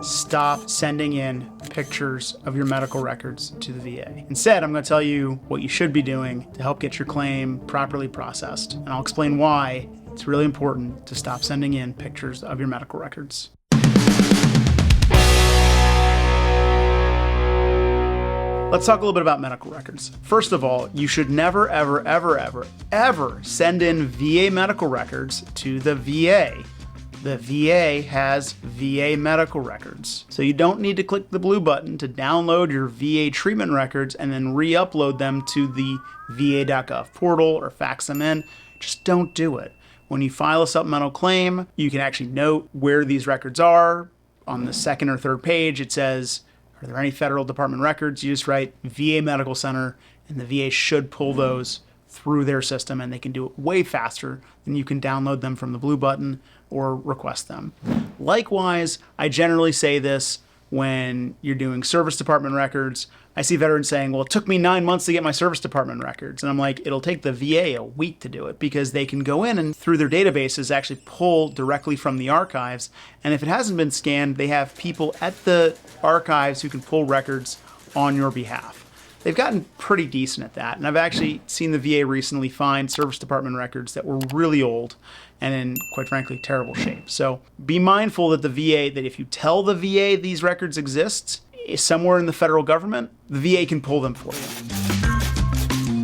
Stop sending in pictures of your medical records to the VA. Instead, I'm going to tell you what you should be doing to help get your claim properly processed. And I'll explain why it's really important to stop sending in pictures of your medical records. Let's talk a little bit about medical records. First of all, you should never, ever send in VA medical records to the VA. The VA has VA medical records. So you don't need to click the blue button to download your VA treatment records and then re-upload them to the va.gov portal or fax them in. Just don't do it. When you file a supplemental claim, you can actually note where these records are. On the second or third page, it says, are there any federal department records? You just write VA Medical Center, and the VA should pull those through their system, and they can do it way faster than you can download them from the blue button or request them. Likewise, I generally say this when you're doing service department records. I see veterans saying, well, it took me 9 months to get my service department records. And I'm like, it'll take the VA a week to do it, because they can go in and through their databases actually pull directly from the archives. And if it hasn't been scanned, they have people at the archives who can pull records on your behalf. They've gotten pretty decent at that. And I've actually seen the VA recently find service department records that were really old and in, quite frankly, terrible shape. So be mindful that that if you tell the VA these records exist somewhere in the federal government, the VA can pull them for you.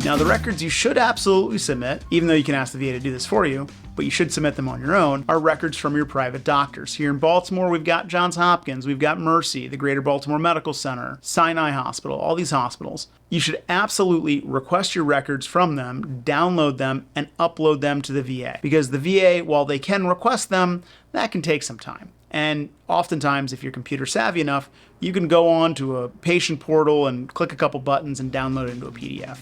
Now, the records you should absolutely submit, even though you can ask the VA to do this for you, but you should submit them on your own, are records from your private doctors. Here in Baltimore, we've got Johns Hopkins, we've got Mercy, the Greater Baltimore Medical Center, Sinai Hospital, all these hospitals. You should absolutely request your records from them, download them, and upload them to the VA. Because the VA, while they can request them, that can take some time. And oftentimes, if you're computer savvy enough, you can go on to a patient portal and click a couple buttons and download it into a PDF.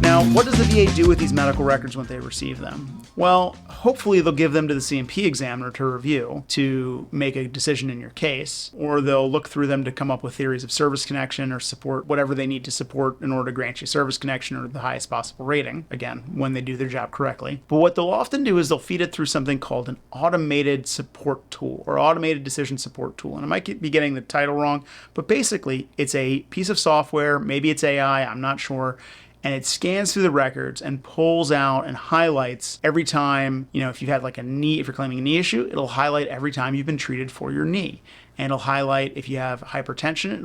Now, what does the VA do with these medical records when they receive them? Well, hopefully they'll give them to the C&P examiner to review to make a decision in your case, or they'll look through them to come up with theories of service connection or support whatever they need to support in order to grant you service connection or the highest possible rating, again, when they do their job correctly. But what they'll often do is they'll feed it through something called an automated support tool or automated decision support tool. And I might be getting the title wrong, but basically it's a piece of software, maybe it's AI, I'm not sure, and it scans through the records and pulls out and highlights every time, if you've had like a knee, if you're claiming a knee issue, it'll highlight every time you've been treated for your knee. And it'll highlight if you have hypertension,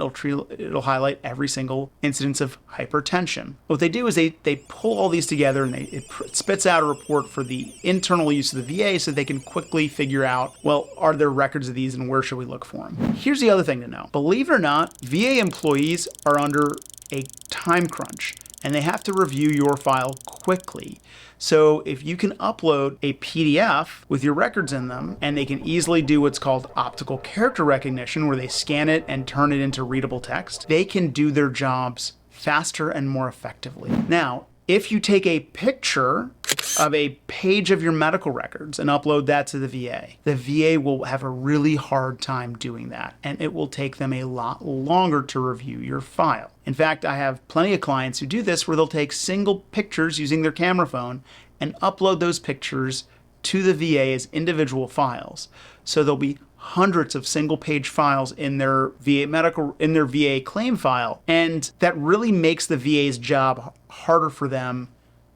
it'll highlight every single incidence of hypertension. What they do is they pull all these together and it spits out a report for the internal use of the VA so they can quickly figure out, well, are there records of these and where should we look for them? Here's the other thing to know. Believe it or not, VA employees are under a time crunch, and they have to review your file quickly. So if you can upload a PDF with your records in them, and they can easily do what's called optical character recognition, where they scan it and turn it into readable text, they can do their jobs faster and more effectively. Now, if you take a picture of a page of your medical records and upload that to the VA will have a really hard time doing that, and it will take them a lot longer to review your file. In fact, I have plenty of clients who do this where they'll take single pictures using their camera phone and upload those pictures to the VA as individual files. So there'll be hundreds of single page files in their VA claim file, and that really makes the VA's job harder for them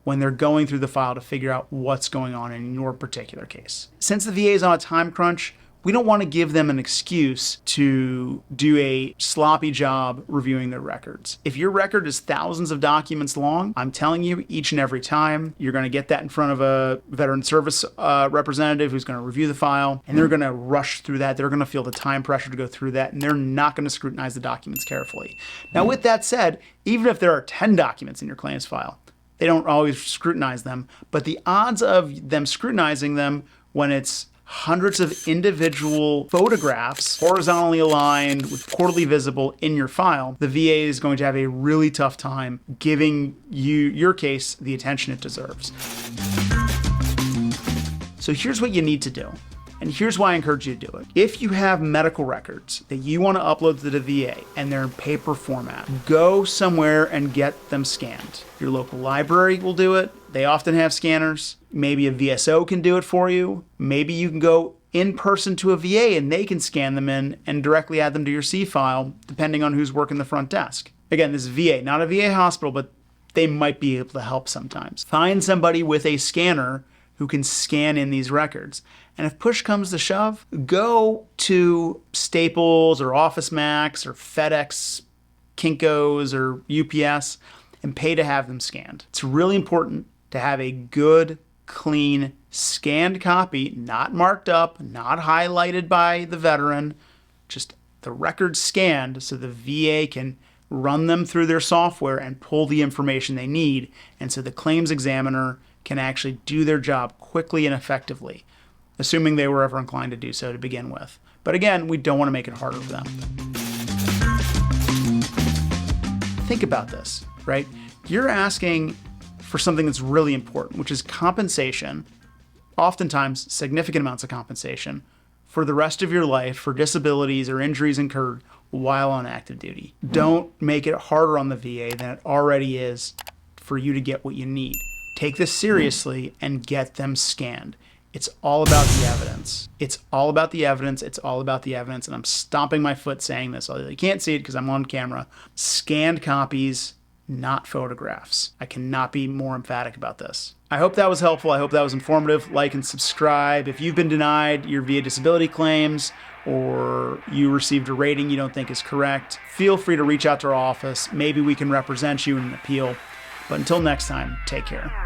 when they're going through the file to figure out what's going on in your particular case. Since the VA is on a time crunch, we don't want to give them an excuse to do a sloppy job reviewing their records. If your record is thousands of documents long, I'm telling you, each and every time, you're going to get that in front of a veteran service representative who's going to review the file, and they're going to rush through that. They're going to feel the time pressure to go through that, and they're not going to scrutinize the documents carefully. Now, with that said, even if there are 10 documents in your claims file, they don't always scrutinize them, but the odds of them scrutinizing them when it's hundreds of individual photographs horizontally aligned with poorly visible in your file, the VA is going to have a really tough time giving your case the attention it deserves. So here's what you need to do. And here's why I encourage you to do it. If you have medical records that you want to upload to the VA and they're in paper format, go somewhere and get them scanned. Your local library will do it. They often have scanners. Maybe a VSO can do it for you. Maybe you can go in person to a VA and they can scan them in and directly add them to your C file, depending on who's working the front desk. Again, this is VA, not a VA hospital, but they might be able to help sometimes. Find somebody with a scanner who can scan in these records. And if push comes to shove, go to Staples or Office Max or FedEx, Kinko's or UPS and pay to have them scanned. It's really important to have a good, clean, scanned copy, not marked up, not highlighted by the veteran, just the records scanned so the VA can run them through their software and pull the information they need, and so the claims examiner can actually do their job quickly and effectively, assuming they were ever inclined to do so to begin with. But again, we don't want to make it harder for them. Think about this, right? You're asking for something that's really important, which is compensation, oftentimes significant amounts of compensation, for the rest of your life for disabilities or injuries incurred while on active duty. Don't make it harder on the VA than it already is for you to get what you need. Take this seriously and get them scanned. It's all about the evidence. It's all about the evidence. It's all about the evidence. And I'm stomping my foot saying this, although you can't see it because I'm on camera. Scanned copies, not photographs. I cannot be more emphatic about this. I hope that was helpful. I hope that was informative. Like and subscribe. If you've been denied your VA disability claims or you received a rating you don't think is correct, feel free to reach out to our office. Maybe we can represent you in an appeal. But until next time, take care.